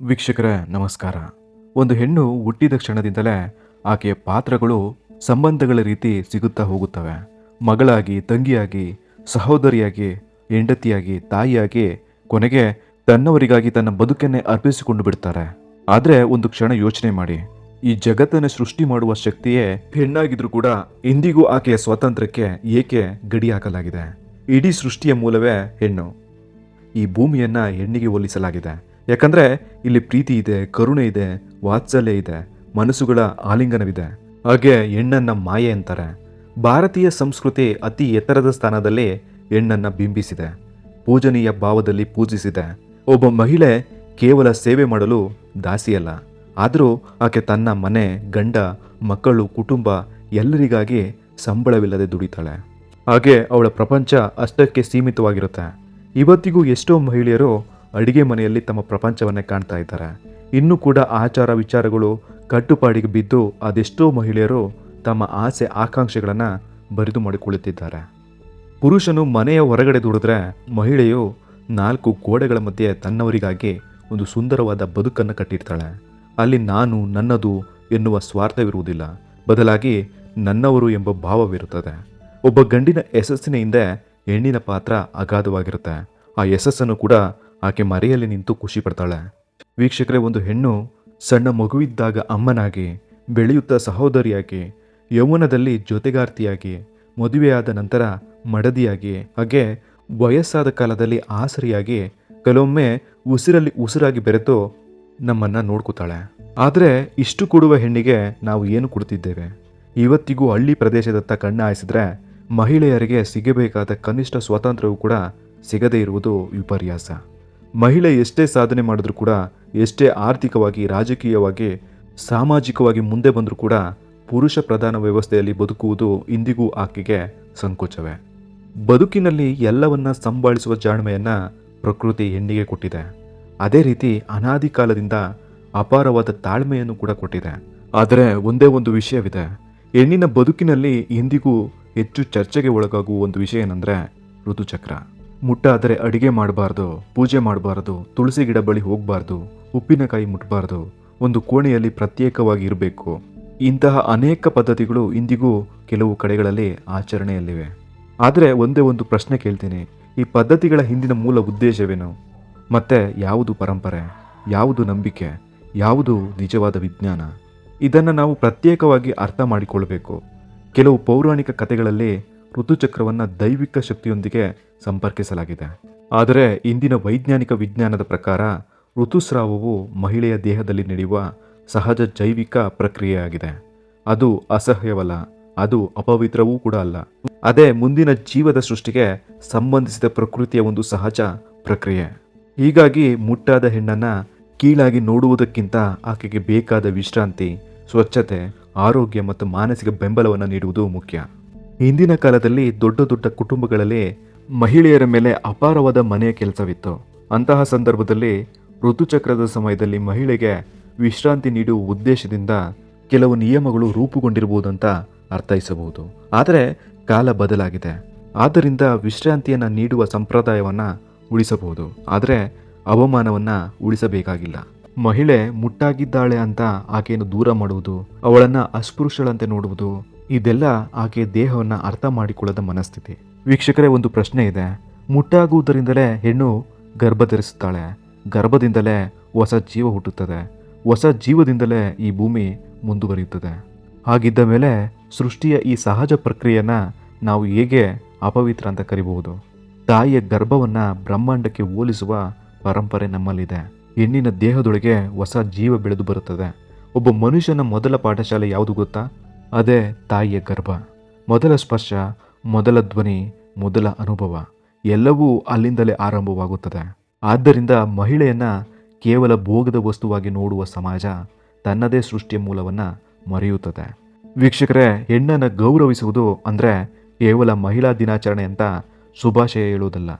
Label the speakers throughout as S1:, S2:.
S1: ವೀಕ್ಷಕರೇ ನಮಸ್ಕಾರ. ಒಂದು ಹೆಣ್ಣು ಹುಟ್ಟಿದ ಕ್ಷಣದಿಂದಲೇ ಆಕೆಯ ಪಾತ್ರಗಳು ಸಂಬಂಧಗಳ ರೀತಿ ಸಿಗುತ್ತಾ ಹೋಗುತ್ತವೆ. ಮಗಳಾಗಿ, ತಂಗಿಯಾಗಿ, ಸಹೋದರಿಯಾಗಿ, ಹೆಂಡತಿಯಾಗಿ, ತಾಯಿಯಾಗಿ, ಕೊನೆಗೆ ತನ್ನವರಿಗಾಗಿ ತನ್ನ ಬದುಕನ್ನೇ ಅರ್ಪಿಸಿಕೊಂಡು ಬಿಡ್ತಾರೆ. ಆದರೆ ಒಂದು ಕ್ಷಣ ಯೋಚನೆ ಮಾಡಿ, ಈ ಜಗತ್ತನ್ನು ಸೃಷ್ಟಿ ಮಾಡುವ ಶಕ್ತಿಯೇ ಹೆಣ್ಣಾಗಿದ್ರೂ ಕೂಡ ಇಂದಿಗೂ ಆಕೆಯ ಸ್ವಾತಂತ್ರ್ಯಕ್ಕೆ ಏಕೆ ಗಡಿ ಹಾಕಲಾಗಿದೆ? ಇಡೀ ಸೃಷ್ಟಿಯ ಮೂಲವೇ ಹೆಣ್ಣು. ಈ ಭೂಮಿಯನ್ನ ಹೆಣ್ಣಿಗೆ ಹೋಲಿಸಲಾಗಿದೆ. ಯಾಕಂದ್ರೆ ಇಲ್ಲಿ ಪ್ರೀತಿ ಇದೆ, ಕರುಣೆ ಇದೆ, ವಾತ್ಸಲ್ಯ ಇದೆ, ಮನಸ್ಸುಗಳ ಆಲಿಂಗನವಿದೆ. ಹಾಗೆ ಹೆಣ್ಣನ್ನ ಮಾಯೆ ಅಂತಾರೆ. ಭಾರತೀಯ ಸಂಸ್ಕೃತಿ ಅತಿ ಎತ್ತರದ ಸ್ಥಾನದಲ್ಲಿ ಹೆಣ್ಣನ್ನ ಬಿಂಬಿಸಿದೆ, ಪೂಜನೀಯ ಭಾವದಲ್ಲಿ ಪೂಜಿಸಿದೆ. ಒಬ್ಬ ಮಹಿಳೆ ಕೇವಲ ಸೇವೆ ಮಾಡಲು ದಾಸಿಯಲ್ಲ, ಆದರೂ ಆಕೆ ತನ್ನ ಮನೆ, ಗಂಡ, ಮಕ್ಕಳು, ಕುಟುಂಬ ಎಲ್ಲರಿಗಾಗಿ ಸಂಬಳವಿಲ್ಲದೆ ದುಡಿತಾಳೆ. ಹಾಗೆ ಅವಳ ಪ್ರಪಂಚ ಅಷ್ಟಕ್ಕೆ ಸೀಮಿತವಾಗಿರುತ್ತೆ. ಇವತ್ತಿಗೂ ಎಷ್ಟೋ ಮಹಿಳೆಯರು ಅಡಿಗೆ ಮನೆಯಲ್ಲಿ ತಮ್ಮ ಪ್ರಪಂಚವನ್ನೇ ಕಾಣ್ತಾ ಇದ್ದಾರೆ. ಇನ್ನೂ ಕೂಡ ಆಚಾರ ವಿಚಾರಗಳು ಕಟ್ಟುಪಾಡಿಗೆ ಬಿದ್ದು ಅದೆಷ್ಟೋ ಮಹಿಳೆಯರು ತಮ್ಮ ಆಸೆ ಆಕಾಂಕ್ಷೆಗಳನ್ನು ಬರಿದು ಮಾಡಿಕೊಳ್ಳುತ್ತಿದ್ದಾರೆ. ಪುರುಷನು ಮನೆಯ ಹೊರಗಡೆ ದುಡಿದ್ರೆ ಮಹಿಳೆಯು ನಾಲ್ಕು ಗೋಡೆಗಳ ಮಧ್ಯೆ ತನ್ನವರಿಗಾಗಿ ಒಂದು ಸುಂದರವಾದ ಬದುಕನ್ನು ಕಟ್ಟಿರ್ತಾಳೆ. ಅಲ್ಲಿ ನಾನು, ನನ್ನದು ಎನ್ನುವ ಸ್ವಾರ್ಥವಿರುವುದಿಲ್ಲ, ಬದಲಾಗಿ ನನ್ನವರು ಎಂಬ ಭಾವವಿರುತ್ತದೆ. ಒಬ್ಬ ಗಂಡಿನ ಯಶಸ್ಸಿನ ಹಿಂದೆ ಹೆಣ್ಣಿನ ಪಾತ್ರ ಅಗಾಧವಾಗಿರುತ್ತೆ. ಆ ಯಶಸ್ಸನ್ನು ಕೂಡ ಆಕೆ ಮರೆಯಲ್ಲಿ ನಿಂತು ಖುಷಿ ಪಡ್ತಾಳೆ. ವೀಕ್ಷಕರೇ, ಒಂದು ಹೆಣ್ಣು ಸಣ್ಣ ಮಗುವಿದ್ದಾಗ ಅಮ್ಮನಾಗಿ, ಬೆಳೆಯುತ್ತಾ ಸಹೋದರಿಯಾಗಿ, ಯೌವನದಲ್ಲಿ ಜೊತೆಗಾರ್ತಿಯಾಗಿ, ಮದುವೆಯಾದ ನಂತರ ಮಡದಿಯಾಗಿ, ಹಾಗೆ ವಯಸ್ಸಾದ ಕಾಲದಲ್ಲಿ ಆಸರಿಯಾಗಿ, ಕೆಲವೊಮ್ಮೆ ಉಸಿರಲ್ಲಿ ಉಸಿರಾಗಿ ಬೆರೆತು ನಮ್ಮನ್ನು ನೋಡ್ಕೋತಾಳೆ. ಆದರೆ ಇಷ್ಟು ಕೊಡುವ ಹೆಣ್ಣಿಗೆ ನಾವು ಏನು ಕೊಡ್ತಿದ್ದೇವೆ? ಇವತ್ತಿಗೂ ಹಳ್ಳಿ ಪ್ರದೇಶದತ್ತ ಕಣ್ಣು ಹಾಯಿಸಿದ್ರೆ ಮಹಿಳೆಯರಿಗೆ ಸಿಗಬೇಕಾದ ಕನಿಷ್ಠ ಸ್ವಾತಂತ್ರ್ಯವೂ ಕೂಡ ಸಿಗದೇ ಇರುವುದು ವಿಪರ್ಯಾಸ. ಮಹಿಳೆ ಎಷ್ಟೇ ಸಾಧನೆ ಮಾಡಿದ್ರೂ ಕೂಡ, ಎಷ್ಟೇ ಆರ್ಥಿಕವಾಗಿ, ರಾಜಕೀಯವಾಗಿ, ಸಾಮಾಜಿಕವಾಗಿ ಮುಂದೆ ಬಂದರೂ ಕೂಡ ಪುರುಷ ಪ್ರಧಾನ ವ್ಯವಸ್ಥೆಯಲ್ಲಿ ಬದುಕುವುದು ಇಂದಿಗೂ ಆಕೆಗೆ ಸಂಕೋಚವೇ. ಬದುಕಿನಲ್ಲಿ ಎಲ್ಲವನ್ನ ಸಂಭಾಳಿಸುವ ಜಾಣ್ಮೆಯನ್ನ ಪ್ರಕೃತಿ ಹೆಣ್ಣಿಗೆ ಕೊಟ್ಟಿದೆ. ಅದೇ ರೀತಿ ಅನಾದಿ ಕಾಲದಿಂದ ಅಪಾರವಾದ ತಾಳ್ಮೆಯನ್ನು ಕೂಡ ಕೊಟ್ಟಿದೆ. ಆದರೆ ಒಂದೇ ಒಂದು ವಿಷಯವಿದೆ, ಹೆಣ್ಣಿನ ಬದುಕಿನಲ್ಲಿ ಇಂದಿಗೂ ಹೆಚ್ಚು ಚರ್ಚೆಗೆ ಒಳಗಾಗುವ ಒಂದು ವಿಷಯ ಏನಂದ್ರೆ ಋತುಚಕ್ರ. ಮುಟ್ಟಾದರೆ ಅಡಿಗೆ ಮಾಡಬಾರ್ದು, ಪೂಜೆ ಮಾಡಬಾರ್ದು, ತುಳಸಿ ಗಿಡ ಬಳಿ ಹೋಗಬಾರ್ದು, ಉಪ್ಪಿನಕಾಯಿ ಮುಟ್ಟಬಾರ್ದು, ಒಂದು ಕೋಣೆಯಲ್ಲಿ ಪ್ರತ್ಯೇಕವಾಗಿ ಇರಬೇಕು. ಇಂತಹ ಅನೇಕ ಪದ್ಧತಿಗಳು ಇಂದಿಗೂ ಕೆಲವು ಕಡೆಗಳಲ್ಲಿ ಆಚರಣೆಯಲ್ಲಿವೆ. ಆದರೆ ಒಂದೇ ಒಂದು ಪ್ರಶ್ನೆ ಕೇಳ್ತೀನಿ, ಈ ಪದ್ಧತಿಗಳ ಹಿಂದಿನ ಮೂಲ ಉದ್ದೇಶವೇನು? ಮತ್ತೆ ಯಾವುದು ಪರಂಪರೆ, ಯಾವುದು ನಂಬಿಕೆ, ಯಾವುದು ನಿಜವಾದ ವಿಜ್ಞಾನ? ಇದನ್ನು ನಾವು ಪ್ರತ್ಯೇಕವಾಗಿ ಅರ್ಥ ಮಾಡಿಕೊಳ್ಬೇಕು. ಕೆಲವು ಪೌರಾಣಿಕ ಕಥೆಗಳಲ್ಲಿ ಋತುಚಕ್ರವನ್ನು ದೈವಿಕ ಶಕ್ತಿಯೊಂದಿಗೆ ಸಂಪರ್ಕಿಸಲಾಗಿದೆ. ಆದರೆ ಇಂದಿನ ವೈಜ್ಞಾನಿಕ ವಿಜ್ಞಾನದ ಪ್ರಕಾರ ಋತುಸ್ರಾವವು ಮಹಿಳೆಯ ದೇಹದಲ್ಲಿ ನಡೆಯುವ ಸಹಜ ಜೈವಿಕ ಪ್ರಕ್ರಿಯೆಯಾಗಿದೆ. ಅದು ಅಸಹ್ಯವಲ್ಲ, ಅದು ಅಪವಿತ್ರವೂ ಕೂಡ ಅಲ್ಲ. ಅದೇ ಮುಂದಿನ ಜೀವದ ಸೃಷ್ಟಿಗೆ ಸಂಬಂಧಿಸಿದ ಪ್ರಕೃತಿಯ ಒಂದು ಸಹಜ ಪ್ರಕ್ರಿಯೆ. ಹೀಗಾಗಿ ಮುಟ್ಟಾದ ಹೆಣ್ಣನ್ನು ಕೀಳಾಗಿ ನೋಡುವುದಕ್ಕಿಂತ ಆಕೆಗೆ ಬೇಕಾದ ವಿಶ್ರಾಂತಿ, ಸ್ವಚ್ಛತೆ, ಆರೋಗ್ಯ ಮತ್ತು ಮಾನಸಿಕ ಬೆಂಬಲವನ್ನು ನೀಡುವುದು ಮುಖ್ಯ. ಹಿಂದಿನ ಕಾಲದಲ್ಲಿ ದೊಡ್ಡ ದೊಡ್ಡ ಕುಟುಂಬಗಳಲ್ಲಿ ಮಹಿಳೆಯರ ಮೇಲೆ ಅಪಾರವಾದ ಮನೆಯ ಕೆಲಸವಿತ್ತು. ಅಂತಹ ಸಂದರ್ಭದಲ್ಲಿ ಋತುಚಕ್ರದ ಸಮಯದಲ್ಲಿ ಮಹಿಳೆಗೆ ವಿಶ್ರಾಂತಿ ನೀಡುವ ಉದ್ದೇಶದಿಂದ ಕೆಲವು ನಿಯಮಗಳು ರೂಪುಗೊಂಡಿರಬಹುದಂತ ಅರ್ಥೈಸಬಹುದು. ಆದರೆ ಕಾಲ ಬದಲಾಗಿದೆ, ಆದ್ದರಿಂದ ವಿಶ್ರಾಂತಿಯನ್ನು ನೀಡುವ ಸಂಪ್ರದಾಯವನ್ನು ಉಳಿಸಬಹುದು, ಆದರೆ ಅವಮಾನವನ್ನು ಉಳಿಸಬೇಕಾಗಿಲ್ಲ. ಮಹಿಳೆ ಮುಟ್ಟಾಗಿದ್ದಾಳೆ ಅಂತ ಆಕೆಯನ್ನು ದೂರ ಮಾಡುವುದು, ಅವಳನ್ನು ಅಸ್ಪೃಶ್ಯಳಂತೆ ನೋಡುವುದು, ಇದೆಲ್ಲ ಆಕೆಯ ದೇಹವನ್ನು ಅರ್ಥ ಮಾಡಿಕೊಳ್ಳದ ಮನಸ್ಥಿತಿ. ವೀಕ್ಷಕರೇ, ಒಂದು ಪ್ರಶ್ನೆ ಇದೆ. ಮುಟ್ಟಾಗುವುದರಿಂದಲೇ ಹೆಣ್ಣು ಗರ್ಭ ಧರಿಸುತ್ತಾಳೆ, ಗರ್ಭದಿಂದಲೇ ಹೊಸ ಜೀವ ಹುಟ್ಟುತ್ತದೆ, ಹೊಸ ಜೀವದಿಂದಲೇ ಈ ಭೂಮಿ ಮುಂದುವರಿಯುತ್ತದೆ. ಹಾಗಿದ್ದ ಮೇಲೆ ಸೃಷ್ಟಿಯ ಈ ಸಹಜ ಪ್ರಕ್ರಿಯೆಯನ್ನು ನಾವು ಹೇಗೆ ಅಪವಿತ್ರ ಅಂತ ಕರಿಬಹುದು? ತಾಯಿಯ ಗರ್ಭವನ್ನು ಬ್ರಹ್ಮಾಂಡಕ್ಕೆ ಹೋಲಿಸುವ ಪರಂಪರೆ ನಮ್ಮಲ್ಲಿದೆ. ಹೆಣ್ಣಿನ ದೇಹದೊಳಗೆ ಹೊಸ ಜೀವ ಬೆಳೆದು ಬರುತ್ತದೆ. ಒಬ್ಬ ಮನುಷ್ಯನ ಮೊದಲ ಪಾಠಶಾಲೆ ಯಾವುದು ಗೊತ್ತಾ? ಅದೇ ತಾಯಿಯ ಗರ್ಭ. ಮೊದಲ ಸ್ಪರ್ಶ, ಮೊದಲ ಧ್ವನಿ, ಮೊದಲ ಅನುಭವ ಎಲ್ಲವೂ ಅಲ್ಲಿಂದಲೇ ಆರಂಭವಾಗುತ್ತದೆ. ಆದ್ದರಿಂದ ಮಹಿಳೆಯನ್ನ ಕೇವಲ ಭೋಗದ ವಸ್ತುವಾಗಿ ನೋಡುವ ಸಮಾಜ ತನ್ನದೇ ಸೃಷ್ಟಿಯ ಮೂಲವನ್ನು ಮರೆಯುತ್ತದೆ. ವೀಕ್ಷಕರೇ, ಹೆಣ್ಣನ್ನು ಗೌರವಿಸುವುದು ಅಂದರೆ ಕೇವಲ ಮಹಿಳಾ ದಿನಾಚರಣೆ ಅಂತ ಶುಭಾಶಯ ಹೇಳುವುದಲ್ಲ.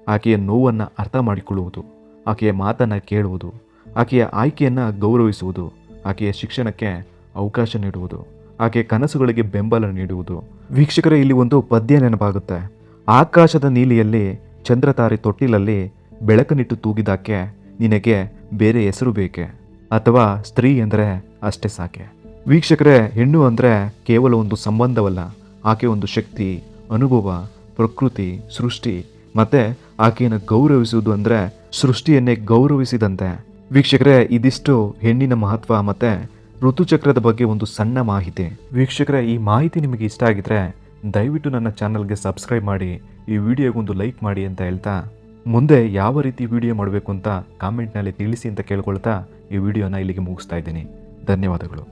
S1: ಆಕೆಯ ನೋವನ್ನು ಅರ್ಥ ಮಾಡಿಕೊಳ್ಳುವುದು, ಆಕೆಯ ಮಾತನ್ನು ಕೇಳುವುದು, ಆಕೆಯ ಆಯ್ಕೆಯನ್ನು ಗೌರವಿಸುವುದು, ಆಕೆಯ ಶಿಕ್ಷಣಕ್ಕೆ ಅವಕಾಶ ನೀಡುವುದು, ಆಕೆಯ ಕನಸುಗಳಿಗೆ ಬೆಂಬಲ ನೀಡುವುದು. ವೀಕ್ಷಕರೇ, ಇಲ್ಲಿ ಒಂದು ಪದ್ಯ ನೆನಪಾಗುತ್ತೆ. ಆಕಾಶದ ನೀಲಿಯಲ್ಲಿ ಚಂದ್ರತಾರೆ ತೊಟ್ಟಿಲಲ್ಲಿ ಬೆಳಕನಿಟ್ಟು ತೂಗಿದಾಕೆ ನಿನಗೆ ಬೇರೆ ಹೆಸರು ಬೇಕೆ ಅಥವಾ ಸ್ತ್ರೀ ಅಂದರೆ ಅಷ್ಟೇ ಸಾಕೆ? ವೀಕ್ಷಕರೇ, ಹೆಣ್ಣು ಅಂದರೆ ಕೇವಲ ಒಂದು ಸಂಬಂಧವಲ್ಲ, ಆಕೆ ಒಂದು ಶಕ್ತಿ, ಅನುಭವ, ಪ್ರಕೃತಿ, ಸೃಷ್ಟಿ. ಮತ್ತೆ ಆಕೆಯನ್ನು ಗೌರವಿಸುವುದು ಅಂದರೆ ಸೃಷ್ಟಿಯನ್ನೇ ಗೌರವಿಸಿದಂತೆ. ವೀಕ್ಷಕರೇ, ಇದಿಷ್ಟು ಹೆಣ್ಣಿನ ಮಹತ್ವ ಮತ್ತೆ ಋತುಚಕ್ರದ ಬಗ್ಗೆ ಒಂದು ಸಣ್ಣ ಮಾಹಿತಿ. ವೀಕ್ಷಕರೇ, ಈ ಮಾಹಿತಿ ನಿಮಗೆ ಇಷ್ಟ ಆಗಿದ್ರೆ ದಯವಿಟ್ಟು ನನ್ನ ಚಾನಲ್ಗೆ ಸಬ್ಸ್ಕ್ರೈಬ್ ಮಾಡಿ, ಈ ವಿಡಿಯೋಗೊಂದು ಲೈಕ್ ಮಾಡಿ ಅಂತ ಹೇಳ್ತಾ, ಮುಂದೆ ಯಾವ ರೀತಿ ವಿಡಿಯೋ ಮಾಡಬೇಕು ಅಂತ ಕಾಮೆಂಟ್ನಲ್ಲಿ ತಿಳಿಸಿ ಅಂತ ಕೇಳ್ಕೊಳ್ತಾ ಈ ವಿಡಿಯೋನ ಇಲ್ಲಿಗೆ ಮುಗಿಸ್ತಾ ಇದ್ದೀನಿ. ಧನ್ಯವಾದಗಳು.